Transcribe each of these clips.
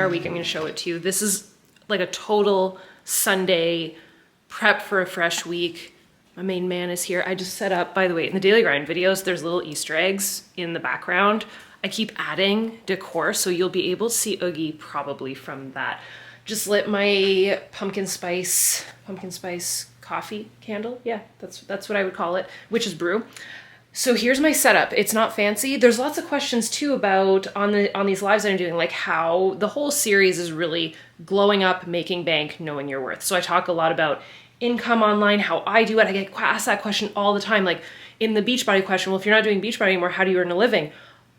our week. I'm gonna show it to you. This is like a total Sunday prep for a fresh week. My main man is here. I just set up, by the way, in the Daily Grind videos, there's little Easter eggs in the background. I keep adding decor, so you'll be able to see Oogie probably from that. Just lit my pumpkin spice coffee candle. Yeah, that's what I would call it, witch's brew. So here's my setup. It's not fancy. There's lots of questions too about on these lives that I'm doing, like how the whole series is really glowing up, making bank, knowing your worth. So I talk a lot about income online, how I do it. I get asked that question all the time. Like in the Beachbody question, well, if you're not doing Beachbody anymore, how do you earn a living?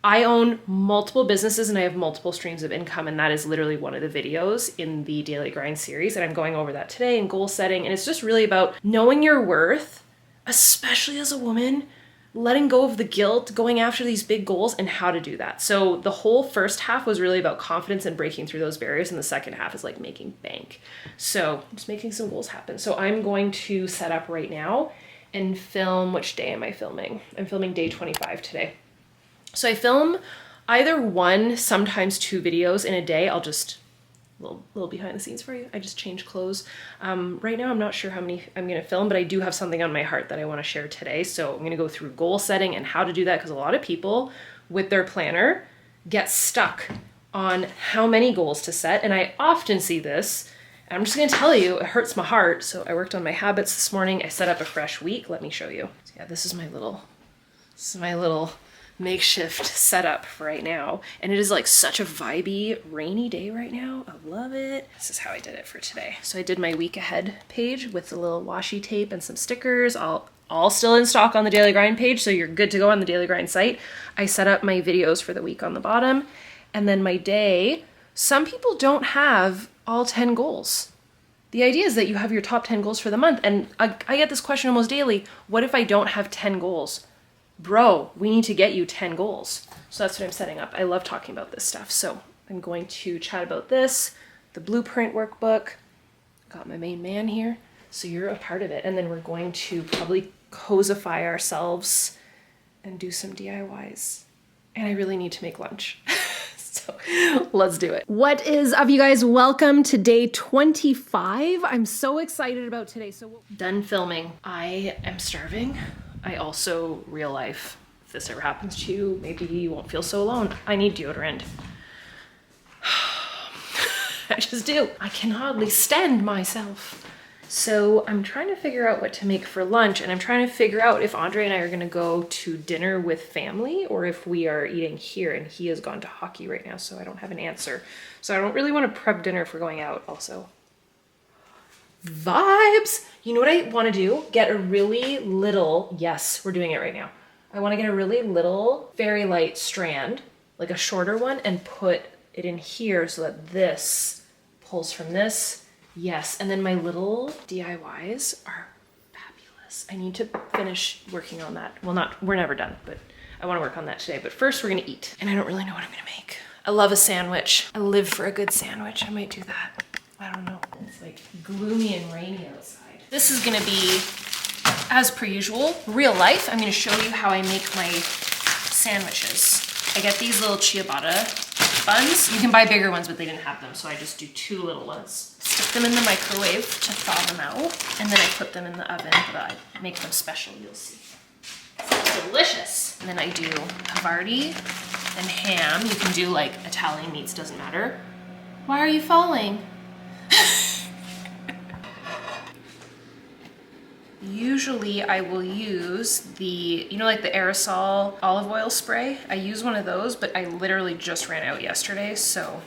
I own multiple businesses and I have multiple streams of income, and that is literally one of the videos in the Daily Grind series, and I'm going over that today and goal setting. And it's just really about knowing your worth, especially as a woman, letting go of the guilt, going after these big goals, and how to do that. So the whole first half was really about confidence and breaking through those barriers, and the second half is like making bank. So just making some goals happen. So I'm going to set up right now and film. Which day am I filming? I'm filming day 25 today. So I film either one, sometimes two videos in a day. I'll just, little behind the scenes for you. I just change clothes. Right now I'm not sure how many I'm gonna film, but I do have something on my heart that I wanna share today. So I'm gonna go through goal setting and how to do that, because a lot of people with their planner get stuck on how many goals to set. And I often see this, and I'm just gonna tell you, it hurts my heart. So I worked on my habits this morning. I set up a fresh week. Let me show you. So yeah, this is my little makeshift setup for right now, and it is like such a vibey rainy day right now. I love it. This is how I did it for today. So I did my week ahead page with a little washi tape and some stickers, all still in stock on the Daily Grind page, so you're good to go on the Daily Grind site. I set up my videos for the week on the bottom, and then my day. Some people don't have all 10 goals. The idea is that you have your top 10 goals for the month, and I get this question almost daily. What if I don't have 10 goals? Bro, we need to get you 10 goals. So that's what I'm setting up. I love talking about this stuff. So I'm going to chat about this, the blueprint workbook. Got my main man here, so you're a part of it. And then we're going to probably cozify ourselves and do some DIYs. And I really need to make lunch. So let's do it. What is up, you guys? Welcome to day 25. I'm so excited about today. So done filming. I am starving. I also, real life, if this ever happens to you, maybe you won't feel so alone. I need deodorant. I just do. I can hardly stand myself. So I'm trying to figure out what to make for lunch, and I'm trying to figure out if Andre and I are gonna go to dinner with family or if we are eating here, and he has gone to hockey right now, so I don't have an answer. So I don't really want to prep dinner for going out also. Vibes. You know what I want to do? Get a really little, yes, we're doing it right now. I want to get a really little, very light strand, like a shorter one, and put it in here so that this pulls from this. Yes, and then my little DIYs are fabulous. I need to finish working on that. Well, we're never done, but I want to work on that today. But first we're going to eat, and I don't really know what I'm going to make. I love a sandwich. I live for a good sandwich. I might do that. I don't know. It's like gloomy and rainy outside. This is gonna be, as per usual, real life. I'm gonna show you how I make my sandwiches. I get these little ciabatta buns. You can buy bigger ones, but they didn't have them, so I just do 2 little ones. Stick them in the microwave to thaw them out, and then I put them in the oven, but I make them special, you'll see. It's delicious. And then I do Havarti and ham. You can do like Italian meats, doesn't matter. Why are you falling? Usually I will use the, you know, like the aerosol olive oil spray. I use one of those, but I literally just ran out yesterday, so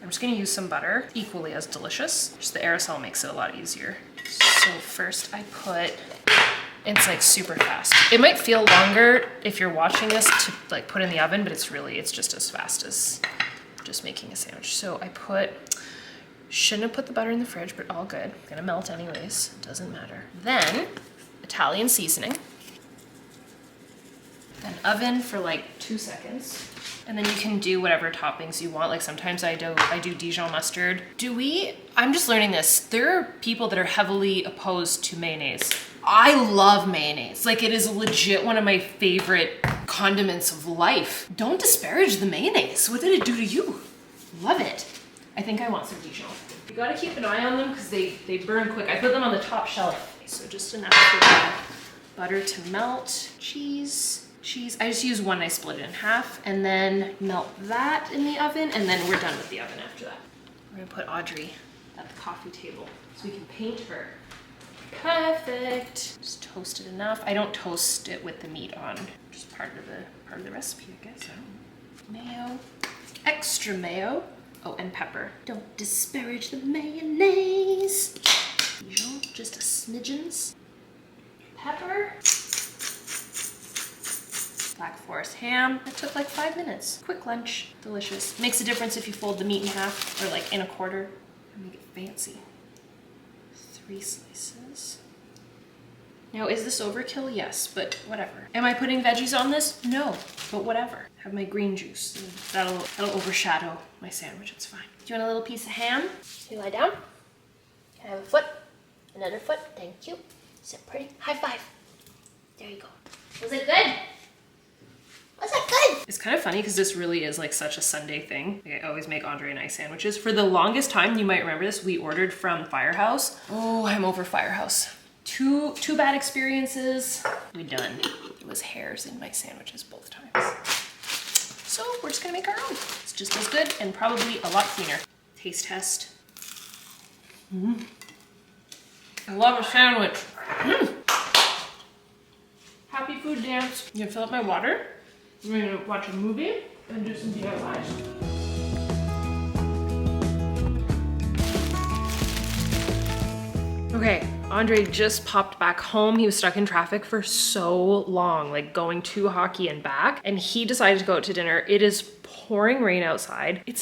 I'm just gonna use some butter, equally as delicious. Just the aerosol makes it a lot easier. So first I put, it's like super fast. It might feel longer if you're watching this to like put in the oven, but it's just as fast as just making a sandwich. So I shouldn't have put the butter in the fridge, but all good. Gonna melt anyways, doesn't matter. Then, Italian seasoning. Then oven for like 2 seconds. And then you can do whatever toppings you want. Like sometimes I do Dijon mustard. I'm just learning this. There are people that are heavily opposed to mayonnaise. I love mayonnaise. Like it is legit one of my favorite condiments of life. Don't disparage the mayonnaise. What did it do to you? Love it. I think I want some Dijon. You gotta keep an eye on them because they burn quick. I put them on the top shelf. So just enough for the butter to melt. Cheese. I just use one, I split it in half, and then melt that in the oven, and then we're done with the oven after that. We're gonna put Audrey at the coffee table so we can paint her. Perfect. Just toast it enough. I don't toast it with the meat on. Just part of the recipe, I guess. Mayo, extra mayo. Oh, and pepper. Don't disparage the mayonnaise. Dijon, just a smidgens. Pepper. Black Forest ham. It took like 5 minutes. Quick lunch. Delicious. Makes a difference if you fold the meat in half or like in a quarter and make it fancy. 3 slices. Now, is this overkill? Yes, but whatever. Am I putting veggies on this? No, but whatever. Have my green juice. That'll overshadow my sandwich. It's fine. Do you want a little piece of ham? You lie down. Can I have a foot? Another foot. Thank you. Sit pretty. High five. There you go. Was it good? Was it good? It's kind of funny because this really is like such a Sunday thing. Like, I always make Andre and I sandwiches. For the longest time, you might remember this, we ordered from Firehouse. Oh, I'm over Firehouse. Two bad experiences. We done. It was hairs in my sandwiches both times. So we're just gonna make our own. It's just as good and probably a lot cleaner. Taste test. I love a sandwich. Happy food dance. I'm gonna fill up my water. We're gonna watch a movie and do some DIYs. Okay, Andre just popped back home. He was stuck in traffic for so long, like going to hockey and back, and he decided to go out to dinner. It is pouring rain outside. It's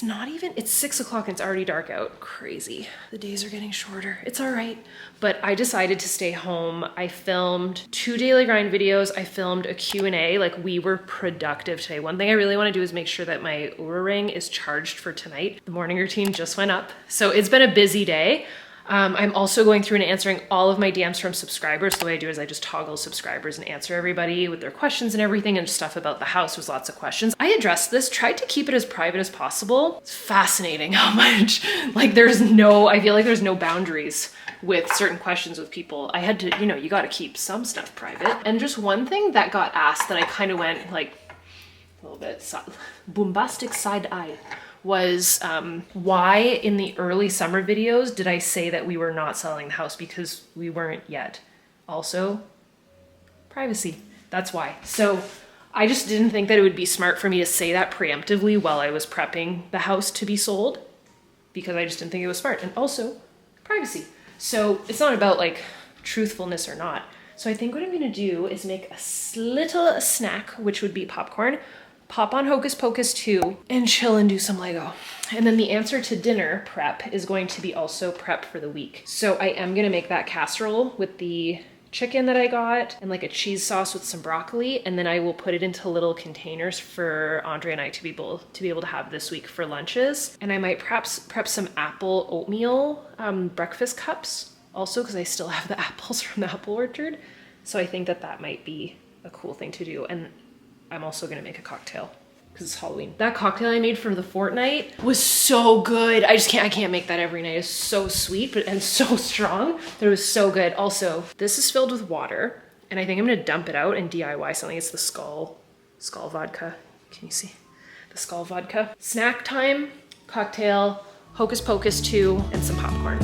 6 o'clock and it's already dark out. Crazy. The days are getting shorter. It's all right. But I decided to stay home. I filmed 2 Daily Grind videos. I filmed a Q&A. Like, we were productive today. One thing I really want to do is make sure that my Oura Ring is charged for tonight. The morning routine just went up. So it's been a busy day. I'm also going through and answering all of my DMs from subscribers. The way I do is I just toggle subscribers and answer everybody with their questions and everything, and stuff about the house. There's lots of questions. I addressed this, tried to keep it as private as possible. It's fascinating how much, like, I feel like there's no boundaries with certain questions with people. I had to, you got to keep some stuff private. And just one thing that got asked that I kind of went like a little bit bombastic side eye was why in the early summer videos did I say that we were not selling the house? Because we weren't yet. Also, privacy. That's why. So I just didn't think that it would be smart for me to say that preemptively while I was prepping the house to be sold, because I just didn't think it was smart. And also, privacy. So it's not about like truthfulness or not. So I think what I'm gonna do is make a little snack, which would be popcorn, pop on Hocus Pocus 2, and chill and do some Lego. And then the answer to dinner prep is going to be also prep for the week. So I am gonna make that casserole with the chicken that I got and like a cheese sauce with some broccoli, and then I will put it into little containers for Andre and I to be able to have this week for lunches. And I might perhaps prep some apple oatmeal breakfast cups also, because I still have the apples from the apple orchard. So I think that might be a cool thing to do. And I'm also gonna make a cocktail because it's Halloween. That cocktail I made for the fortnight was so good. I can't make that every night. It's so sweet and so strong, but it was so good. Also, this is filled with water, and I think I'm gonna dump it out and DIY something. It's the Skull vodka. Can you see? The Skull vodka. Snack time, cocktail, Hocus Pocus 2, and some popcorn.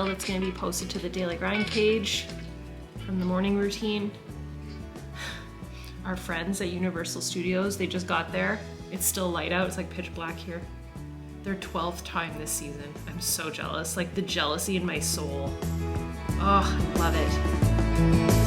That's going to be posted to the Daily Grind page from the morning routine. Our friends at Universal Studios, they just got there. It's still light out. It's like pitch black here. Their 12th time this season. I'm so jealous. Like, the jealousy in my soul. Oh, I love it.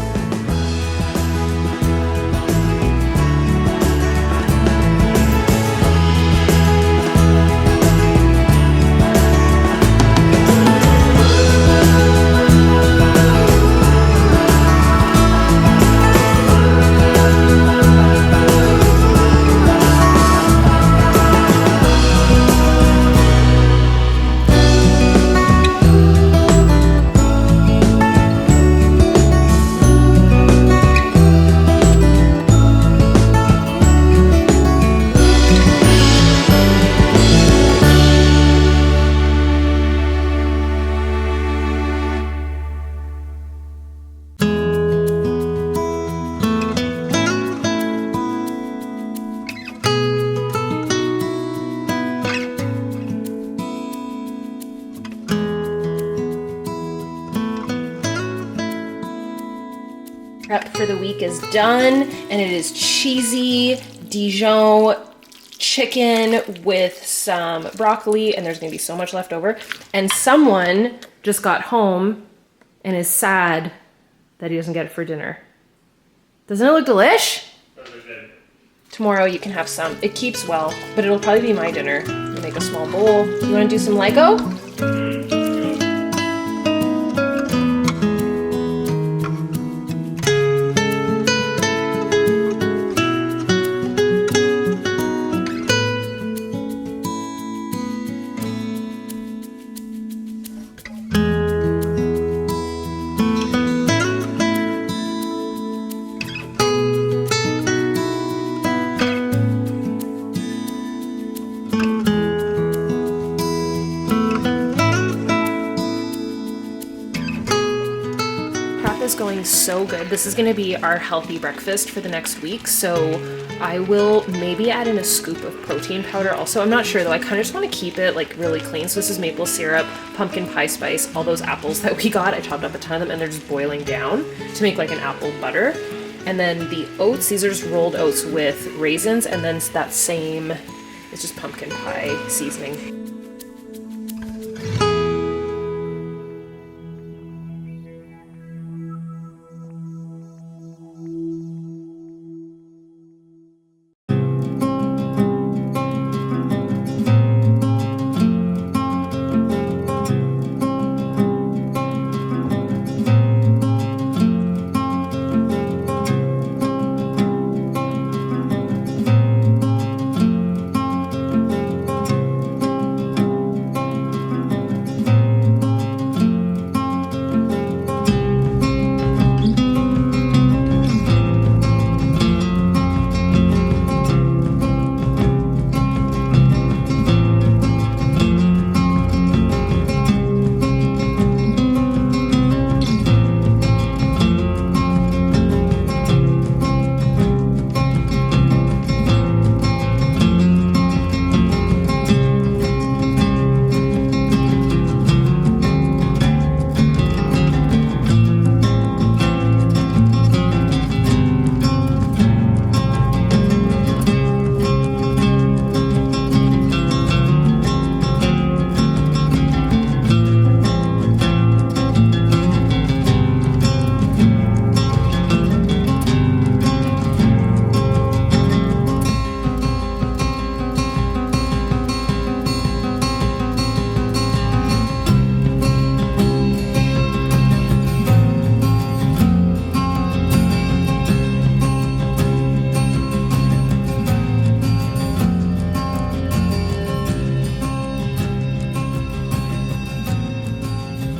Prep for the week is done, and it is cheesy Dijon chicken with some broccoli, and there's gonna be so much left over. And someone just got home and is sad that he doesn't get it for dinner. Doesn't it look delish? Tomorrow you can have some. It keeps well, but it'll probably be my dinner. I'll make a small bowl. You wanna do some Lego? Is going so good. This is going to be our healthy breakfast for the next week, so I will maybe add in a scoop of protein powder also. I'm not sure though. I kind of just want to keep it like really clean. So this is maple syrup, pumpkin pie spice, all those apples that we got. I chopped up a ton of them and they're just boiling down to make like an apple butter. And then the oats, these are just rolled oats with raisins, and then that same, it's just pumpkin pie seasoning.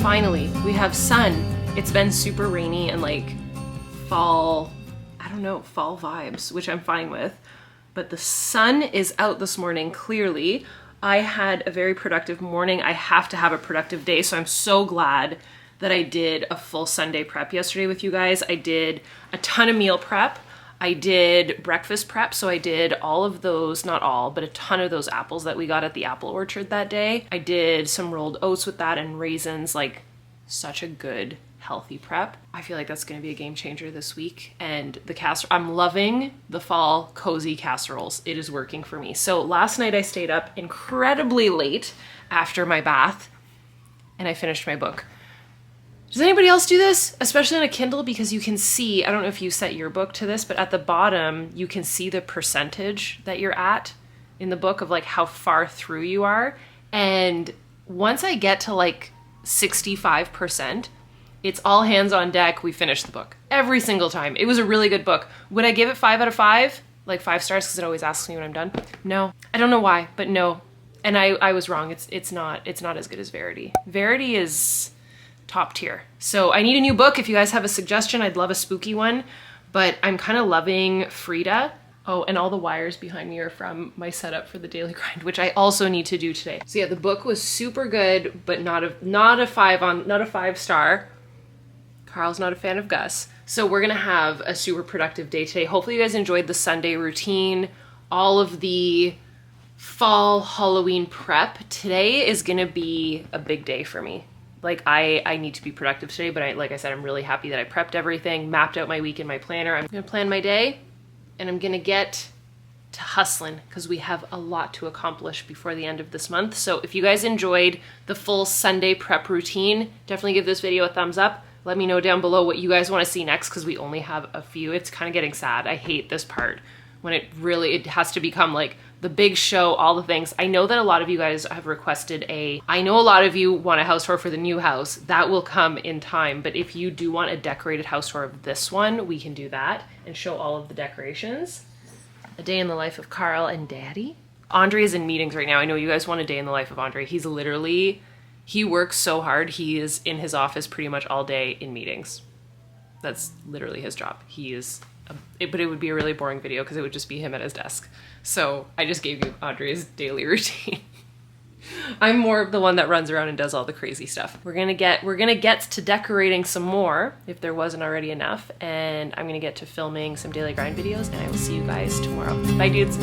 Finally, we have sun. It's been super rainy and like fall, I don't know, fall vibes, which I'm fine with. But the sun is out this morning, clearly. I had a very productive morning. I have to have a productive day, so I'm so glad that I did a full Sunday prep yesterday with you guys. I did a ton of meal prep. I did breakfast prep, so I did all of those, not all, but a ton of those apples that we got at the apple orchard that day. I did some rolled oats with that and raisins, like such a good, healthy prep. I feel like that's gonna be a game changer this week. And the I'm loving the fall cozy casseroles. It is working for me. So last night I stayed up incredibly late after my bath and I finished my book. Does anybody else do this? Especially on a Kindle, because you can see, I don't know if you set your book to this, but at the bottom, you can see the percentage that you're at in the book of like how far through you are. And once I get to like 65%, it's all hands on deck. We finish the book every single time. It was a really good book. Would I give it 5 out of 5? Like 5 stars because it always asks me when I'm done? No. I don't know why, but no. And I was wrong. It's not as good as Verity. Verity is top tier. So I need a new book. If you guys have a suggestion, I'd love a spooky one, but I'm kind of loving Frida. Oh, and all the wires behind me are from my setup for the daily grind, which I also need to do today. So yeah, the book was super good, but not a 5 star. Carl's not a fan of Gus. So we're gonna have a super productive day today. Hopefully you guys enjoyed the Sunday routine, all of the fall Halloween prep. Today is gonna be a big day for me. Like I need to be productive today, but like I said, I'm really happy that I prepped everything, mapped out my week in my planner. I'm gonna plan my day and I'm gonna get to hustling because we have a lot to accomplish before the end of this month. So if you guys enjoyed the full Sunday prep routine, definitely give this video a thumbs up. Let me know down below what you guys want to see next because we only have a few. It's kind of getting sad. I hate this part when it has to become like the big show, all the things. I know that a lot of you guys have requested I know a lot of you want a house tour for the new house. That will come in time, but if you do want a decorated house tour of this one, we can do that and show all of the decorations. A day in the life of Carl and Daddy. Andre is in meetings right now. I know you guys want a day in the life of Andre. He works so hard. He is in his office pretty much all day in meetings. That's literally his job. But it would be a really boring video because it would just be him at his desk. So I just gave you Andre's daily routine. I'm more of the one that runs around and does all the crazy stuff. We're gonna get to decorating some more if there wasn't already enough, and I'm gonna get to filming some daily grind videos, and I will see you guys tomorrow. Bye dudes.